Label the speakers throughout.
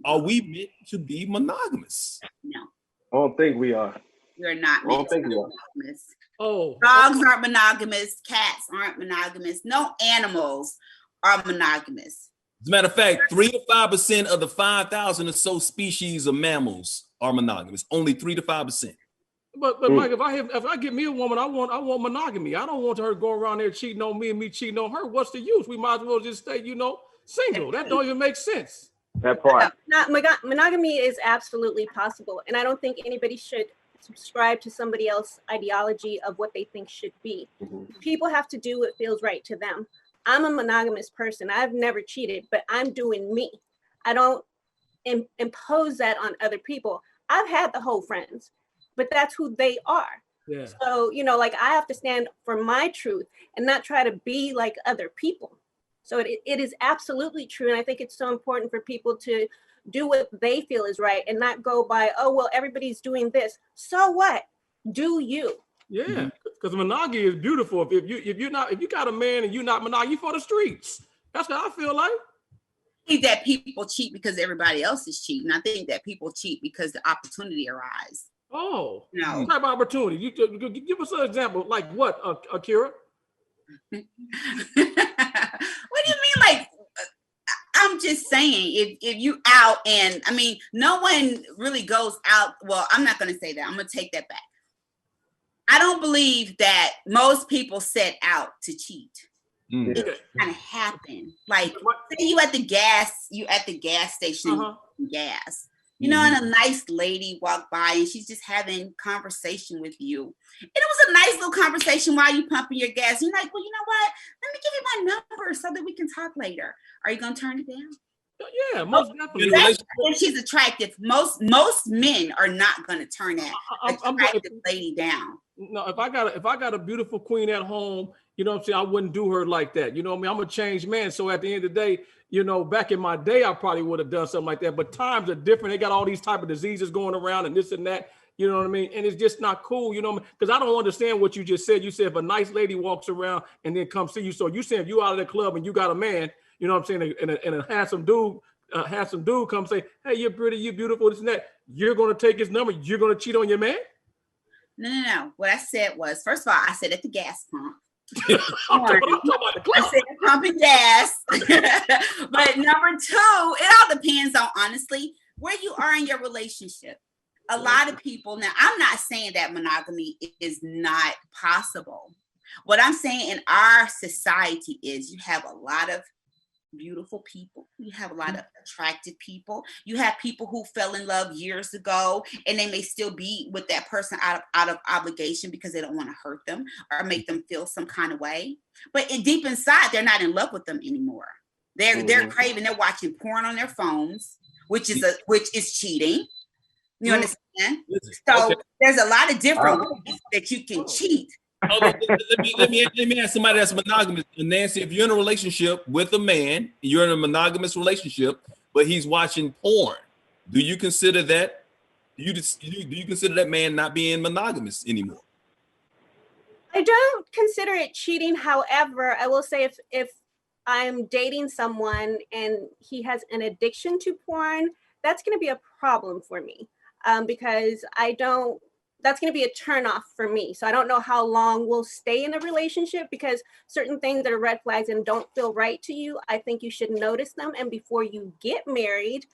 Speaker 1: are we meant to be monogamous?
Speaker 2: No.
Speaker 3: I don't think we are.
Speaker 2: We're not meant to be monogamous.
Speaker 4: Oh.
Speaker 2: Dogs aren't monogamous. Cats aren't monogamous. No animals are monogamous.
Speaker 1: As a matter of fact, 3 to 5% of the 5,000 or so species of mammals are monogamous. Only 3 to 5%.
Speaker 4: But Mike, if I get me a woman, I want monogamy. I don't want her going around there cheating on me and me cheating on her. What's the use? We might as well just stay, single. That don't even make sense.
Speaker 3: That part.
Speaker 5: Monogamy is absolutely possible, and I don't think anybody should subscribe to somebody else's ideology of what they think should be. People have to do what feels right to them. I'm a monogamous person. I've never cheated, but I'm doing me. I don't impose that on other people. I've had the whole friends, but that's who they are.
Speaker 4: Yeah.
Speaker 5: So, I have to stand for my truth and not try to be like other people. So it is absolutely true. And I think it's so important for people to do what they feel is right and not go by, oh, well, everybody's doing this. So what? Do you?
Speaker 4: Yeah, because monogamy is beautiful. If you got a man and you're not monogamous, you for the streets. That's what I feel like.
Speaker 2: I think that people cheat because everybody else is cheating. I think that people cheat because the opportunity arises.
Speaker 4: Oh,
Speaker 2: no.
Speaker 4: What type of opportunity? You give us an example, like what, Akira?
Speaker 2: What do you mean, like? I'm just saying, if you out and, no one really goes out. Well, I'm not going to say that. I'm going to take that back. I don't believe that most people set out to cheat. It kind of happen. Like, say you at the gas station, gas. And a nice lady walked by and she's just having conversation with you. And it was a nice little conversation while you pumping your gas. You're like, well, you know what? Let me give you my number so that we can talk later. Are you gonna turn it down?
Speaker 4: Yeah, most definitely.
Speaker 2: If she's attractive, most men are not gonna turn that attractive lady down.
Speaker 4: No, if I got a beautiful queen at home, I wouldn't do her like that. I'm a changed man. So at the end of the day, back in my day, I probably would have done something like that. But times are different. They got all these type of diseases going around and this and that. You know what I mean? And it's just not cool. Because I don't understand what you just said. You said if a nice lady walks around and then comes see you. So you saying if you out of the club and you got a man, you know what I'm saying, and a handsome dude comes say, hey, you're pretty, you're beautiful, this and that. You're going to take his number. You're going to cheat on your man?
Speaker 2: No. What I said was, first of all, I said at the gas pump. I said pumping gas. But number two, it all depends on, honestly, where you are in your relationship. A lot of people, now I'm not saying that monogamy is not possible. What I'm saying in our society is you have a lot of beautiful people. You have a lot of attractive people. You have people who fell in love years ago and they may still be with that person out of obligation because they don't want to hurt them or make them feel some kind of way. But deep inside, they're not in love with them anymore. They're craving, they're watching porn on their phones, which is cheating. You understand? So there's a lot of different ways that you can cheat.
Speaker 1: Let me ask somebody that's monogamous. Nancy, if you're in a relationship with a man, you're in a monogamous relationship, but he's watching porn, do you consider that? Do you consider that man not being monogamous anymore?
Speaker 5: I don't consider it cheating. However, I will say if I'm dating someone and he has an addiction to porn, that's going to be a problem for me because that's going to be a turnoff for me. So I don't know how long we'll stay in a relationship because certain things that are red flags and don't feel right to you, I think you should notice them. And before you get married,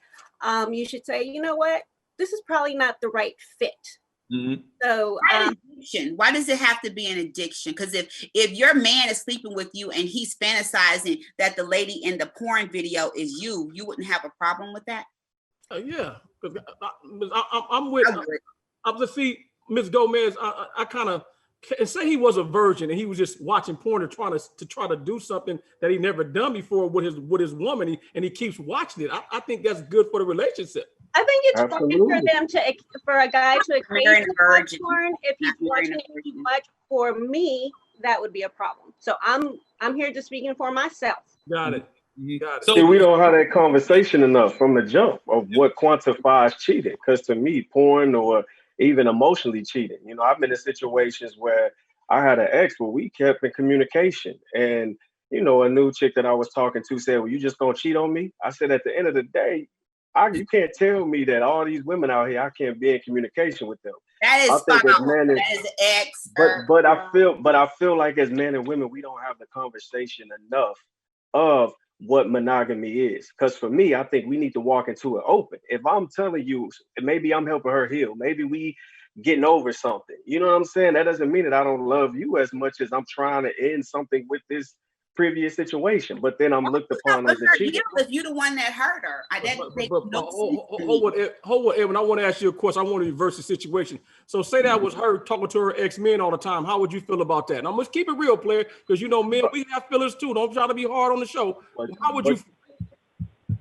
Speaker 5: you should say, you know what, this is probably not the right fit. Mm-hmm. So
Speaker 2: why does it have to be an addiction? Because if your man is sleeping with you and he's fantasizing that the lady in the porn video is you wouldn't have a problem with that?
Speaker 4: Yeah, I'm with. I'm just see. Ms. Gomez, I kind of and say he was a virgin and he was just watching porn and trying to do something that he never done before with his woman, and he keeps watching it. I think that's good for the relationship.
Speaker 5: I think it's fine for a guy to agree to watch porn. If he's watching it too much, for me, that would be a problem. So I'm here just speaking for myself.
Speaker 4: Got it.
Speaker 3: So we don't have that conversation enough from the jump of what quantifies cheating. Because to me, porn or even emotionally cheating. I've been in situations where I had an ex where we kept in communication. And, a new chick that I was talking to said, well, you just gonna cheat on me? I said, at the end of the day, You can't tell me that all these women out here, I can't be in communication with them.
Speaker 2: That is
Speaker 3: I think as
Speaker 2: foul.
Speaker 3: men,
Speaker 2: That is X.
Speaker 3: but I feel like as men and women, we don't have the conversation enough of what monogamy is. Because for me, I think we need to walk into it open. If I'm telling you, maybe I'm helping her heal, maybe we getting over something. You know what I'm saying? That doesn't mean that I don't love you as much as I'm trying to end something with this previous situation. But then I'm looked upon as a cheater.
Speaker 2: If you're the one that hurt her,
Speaker 4: hold on, Edwin. I want to ask you a question. I want to reverse the situation. So say that was her talking to her ex-men all the time. How would you feel about that? And I'm gonna keep it real, player, because you know, men, we have feelings too. Don't try to be hard on the show. How would you?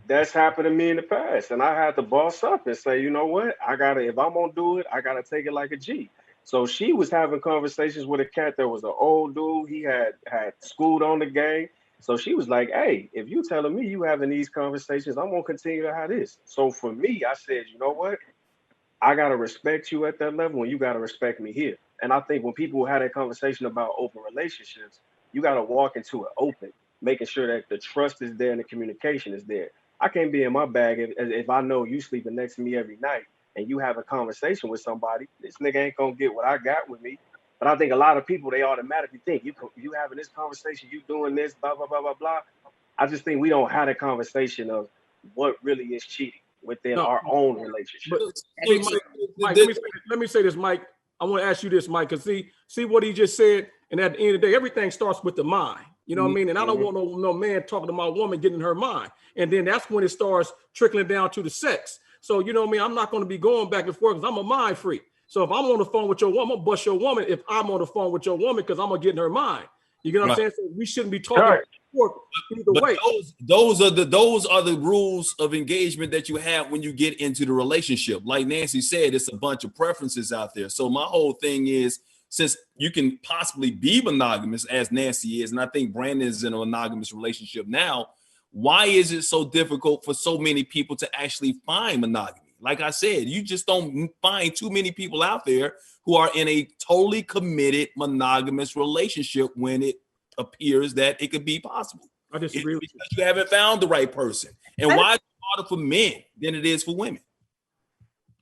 Speaker 3: That's happened to me in the past, and I had to boss up and say, you know what, if I'm gonna do it, I gotta take it like a G. So she was having conversations with a cat that was an old dude. He had schooled on the game. So she was like, hey, if you telling me you having these conversations, I'm gonna continue to have this. So for me, I said, you know what, I gotta respect you at that level, and you gotta respect me here. And I think when people had that conversation about open relationships, you gotta walk into it open, making sure that the trust is there and the communication is there. I can't be in my bag if I know you sleeping next to me every night and you have a conversation with somebody. This nigga ain't gonna get what I got with me. But I think a lot of people, they automatically think you having this conversation, you doing this, blah, blah, blah, blah, blah. I just think we don't have a conversation of what really is cheating within our own relationship.
Speaker 4: Mike, let me say this, Mike. I want to ask you this, Mike, because see what he just said. And at the end of the day, everything starts with the mind. You know what I mean? And I don't want no man talking to my woman getting her mind. And then that's when it starts trickling down to the sex. So, you know what I mean? I'm not going to be going back and forth because I'm a mind freak. So if I'm on the phone with your woman, I'm going to bust your woman if I'm on the phone with your woman because I'm going to get in her mind. You get what I'm saying? So we shouldn't be talking either way.
Speaker 1: Those are the rules of engagement that you have when you get into the relationship. Like Nancy said, it's a bunch of preferences out there. So my whole thing is, since you can possibly be monogamous as Nancy is, and I think Brandon is in a monogamous relationship now, why is it so difficult for so many people to actually find monogamy? Like I said, you just don't find too many people out there who are in a totally committed monogamous relationship when it appears that it could be possible.
Speaker 4: I disagree with you.
Speaker 1: Because you haven't found the right person. And why is it harder for men than it is for women?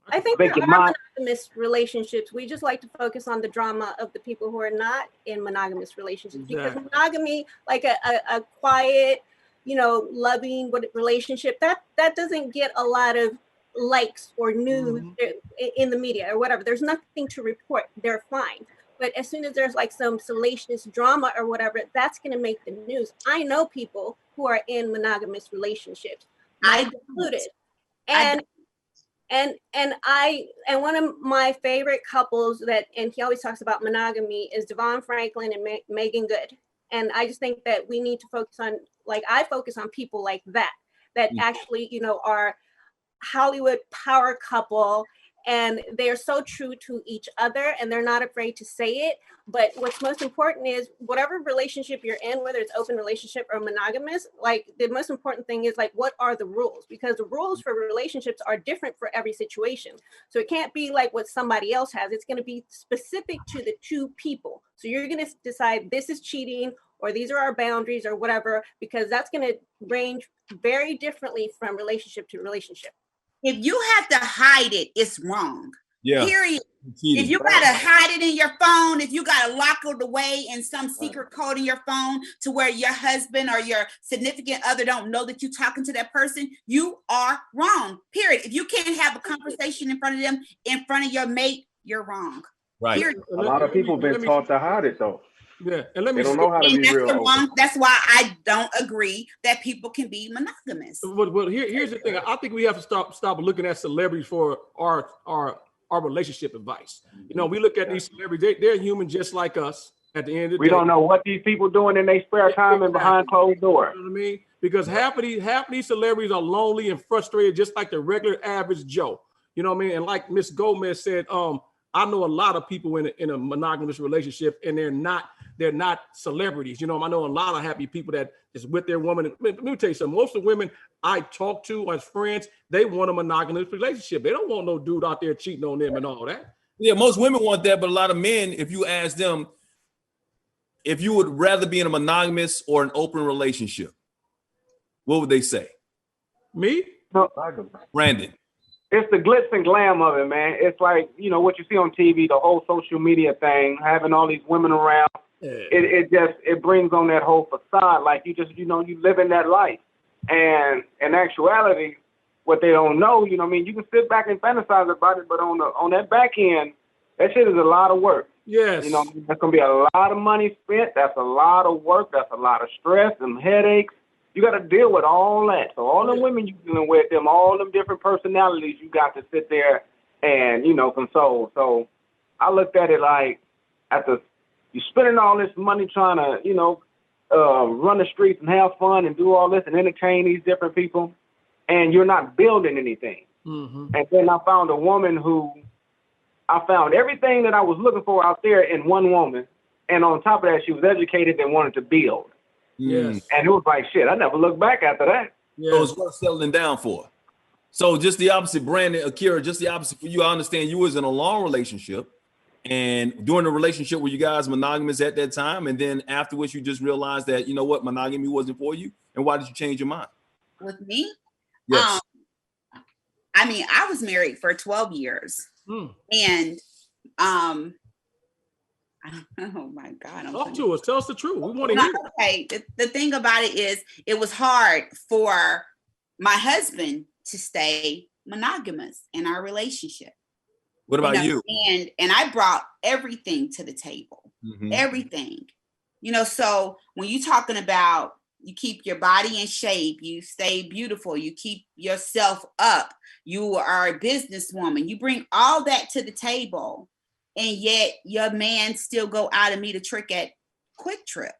Speaker 5: I think there are monogamous relationships. We just like to focus on the drama of the people who are not in monogamous relationships. Because monogamy, like a quiet, loving relationship, that doesn't get a lot of likes or news in the media or whatever. There's nothing to report. They're fine. But as soon as there's like some salacious drama or whatever, that's going to make the news. I know people who are in monogamous relationships, I included, and one of my favorite couples and he always talks about monogamy is Devon Franklin and Megan Good. And I just think that we need to focus on, like, I focus on people like that actually, are Hollywood power couple, and they're so true to each other and they're not afraid to say it. But what's most important is whatever relationship you're in, whether it's open relationship or monogamous, like the most important thing is like, what are the rules? Because the rules for relationships are different for every situation. So it can't be like what somebody else has. It's going to be specific to the two people. So you're going to decide this is cheating or these are our boundaries or whatever, because that's going to range very differently from relationship to relationship.
Speaker 2: If you have to hide it, it's wrong.
Speaker 1: Yeah.
Speaker 2: Period. If you gotta hide it in your phone, if you gotta lock it away in some secret code in your phone to where your husband or your significant other don't know that you're talking to that person, you are wrong. Period. If you can't have a conversation in front of them, in front of your mate, you're wrong.
Speaker 1: Right.
Speaker 2: Period.
Speaker 3: A lot of people been taught to hide it though.
Speaker 4: Yeah, and let me.
Speaker 3: They don't know how to be real.
Speaker 2: That's why I don't agree that people can be monogamous.
Speaker 4: Well, here's the thing. I think we have to stop looking at celebrities for our relationship advice. We look at these celebrities; they're human just like us. At the end of the day,
Speaker 6: we don't know what these people doing in their spare time and behind closed doors.
Speaker 4: You know what I mean? Because half of these celebrities are lonely and frustrated, just like the regular average Joe. You know what I mean? And like Miss Gomez said, I know a lot of people in a monogamous relationship, and they're not celebrities. I know a lot of happy people that is with their woman. Let me tell you something. Most of the women I talk to as friends, they want a monogamous relationship. They don't want no dude out there cheating on them and all that.
Speaker 1: Yeah, most women want that, but a lot of men, if you ask them if you would rather be in a monogamous or an open relationship, what would they say?
Speaker 4: Me?
Speaker 6: No,
Speaker 1: Brandon.
Speaker 6: it's the glitz and glam of it, man. It's like, what you see on TV, the whole social media thing, having all these women around. It brings on that whole facade, like you live in that life. And in actuality, what they don't know, you can sit back and fantasize about it, but on that back end, that shit is a lot of work.
Speaker 4: Yes.
Speaker 6: There's gonna be a lot of money spent. That's a lot of work. That's a lot of stress and headaches. You got to deal with all that. So all the women you dealing with, them, all them different personalities, you got to sit there and console. So I looked at it like, you're spending all this money trying to run the streets and have fun and do all this and entertain these different people, and you're not building anything.
Speaker 4: Mm-hmm.
Speaker 6: And then I found a woman who I found everything that I was looking for out there in one woman, and on top of that, she was educated and wanted to build.
Speaker 4: Yes.
Speaker 6: And it was like, shit, I never looked back after that.
Speaker 4: Yes.
Speaker 1: So it's worth settling down for. So just the opposite, Brandon, Akira, just the opposite for you. I understand you was in a long relationship, and during the relationship were you guys monogamous at that time, and then afterwards you just realized that, monogamy wasn't for you, and why did you change your mind?
Speaker 2: With me?
Speaker 1: Yes.
Speaker 2: I was married for 12 years. And oh my God.
Speaker 4: Talk to us. Tell us the truth. We want to hear it.
Speaker 2: Okay. The thing about it is, it was hard for my husband to stay monogamous in our relationship.
Speaker 1: What about you?
Speaker 2: And I brought everything to the table.
Speaker 1: Mm-hmm.
Speaker 2: Everything. So when you're talking about you keep your body in shape, you stay beautiful, you keep yourself up, you are a businesswoman, you bring all that to the table, and yet your man still go out and meet a trick at Quick Trip.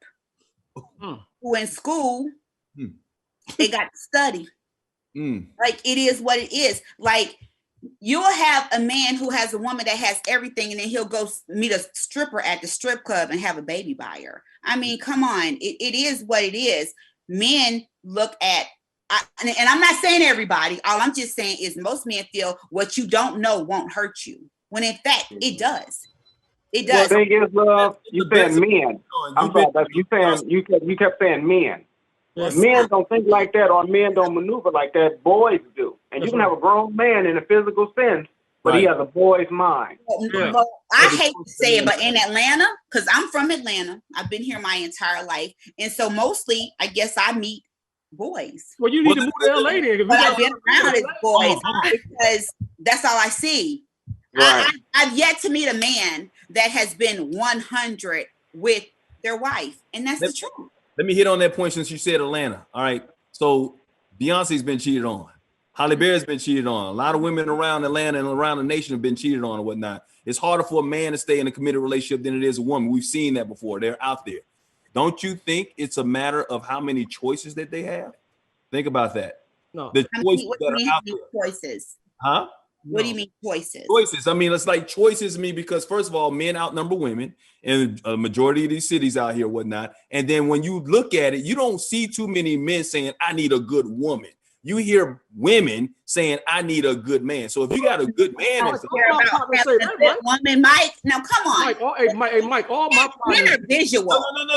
Speaker 2: Who in school, they got to study. Like, it is what it is. Like, you'll have a man who has a woman that has everything, and then he'll go meet a stripper at the strip club and have a baby by her. I mean, come on. It is what it is. Men look at, and I'm not saying everybody. All I'm just saying is most men feel what you don't know won't hurt you, when in fact it does. It does.
Speaker 6: The thing is, love, you said men. I'm sorry, but you kept saying men.
Speaker 4: Yes.
Speaker 6: Men don't think like that, or men don't maneuver like that. Boys do. And you can have a grown man in a physical sense, but he has a boy's mind.
Speaker 2: Well, I hate to say it, but in Atlanta, because I'm from Atlanta, I've been here my entire life, and so mostly, I guess I meet boys.
Speaker 4: Well, you need to move to LA then.
Speaker 2: But I've been around as boys because that's all I see.
Speaker 6: Right.
Speaker 2: I've yet to meet a man that has been 100 with their wife, and that's the truth.
Speaker 1: Let me hit on that point since you said Atlanta. All right. So Beyonce's been cheated on. Halle Berry's been cheated on. A lot of women around Atlanta and around the nation have been cheated on and whatnot. It's harder for a man to stay in a committed relationship than it is a woman. We've seen that before. They're out there. Don't you think it's a matter of how many choices that they have? Think about that.
Speaker 4: No.
Speaker 1: The choices
Speaker 2: What
Speaker 1: that
Speaker 2: do you
Speaker 1: are out
Speaker 2: mean
Speaker 1: there.
Speaker 2: choices?
Speaker 1: Huh?
Speaker 2: What do you mean choices?
Speaker 1: Choices. I mean, it's like choices mean because first of all, men outnumber women in a majority of these cities out here, whatnot. And then when you look at it, you don't see too many men saying, I need a good woman. You hear women saying, I need a good man. So if you got a good man,
Speaker 2: woman, Mike. Now come on.
Speaker 4: Mike, all my
Speaker 2: partners. Visual.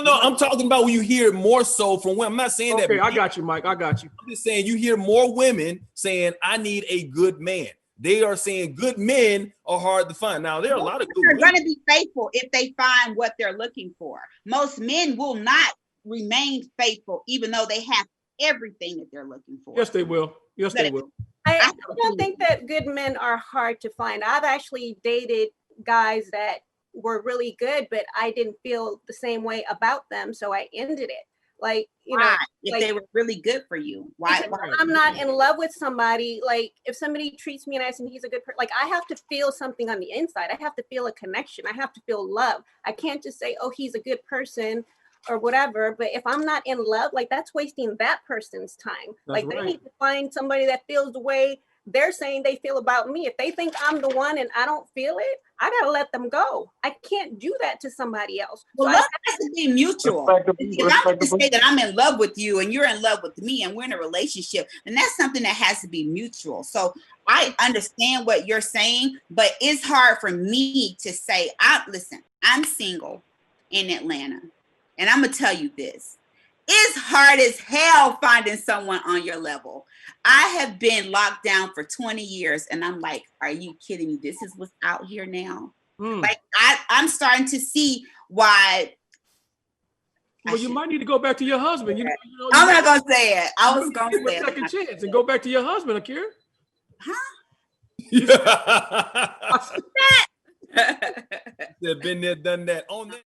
Speaker 1: No. I'm talking about when you hear more so from women. I'm not saying that.
Speaker 4: Okay, I got you, Mike. I got you.
Speaker 1: I'm just saying you hear more women saying, I need a good man. They are saying good men are hard to find. Now, there are a lot of good
Speaker 2: women. They're going to be faithful if they find what they're looking for. Most men will not remain faithful, even though they have everything that they're looking for.
Speaker 4: Yes, they will. Yes, they will.
Speaker 5: I don't think that good men are hard to find. I've actually dated guys that were really good, but I didn't feel the same way about them, so I ended it. Like,
Speaker 2: if they were really good for you, why?
Speaker 5: I'm not in love with somebody. Like, if somebody treats me nice and he's a good person, like, I have to feel something on the inside. I have to feel a connection. I have to feel love. I can't just say, oh, he's a good person or whatever. But if I'm not in love, like, that's wasting that person's time. That's They need to find somebody that feels the way they're saying they feel about me. If they think I'm the one and I don't feel it, I gotta let them go. I can't do that to somebody else.
Speaker 2: Well, love has to be mutual. If I'm going to say that I'm in love with you and you're in love with me and we're in a relationship, then that's something that has to be mutual. So I understand what you're saying, but it's hard for me to say, listen, I'm single in Atlanta. And I'm going to tell you this. It's hard as hell finding someone on your level. I have been locked down for 20 years and I'm like, are you kidding me? This is what's out here now. Like I'm starting to see why.
Speaker 4: Well, you might need to go back to your husband.
Speaker 2: I'm not gonna say it. I was gonna say
Speaker 4: a second chance and go back to your husband, Akira.
Speaker 2: Huh?
Speaker 1: They've been there, done that. On that.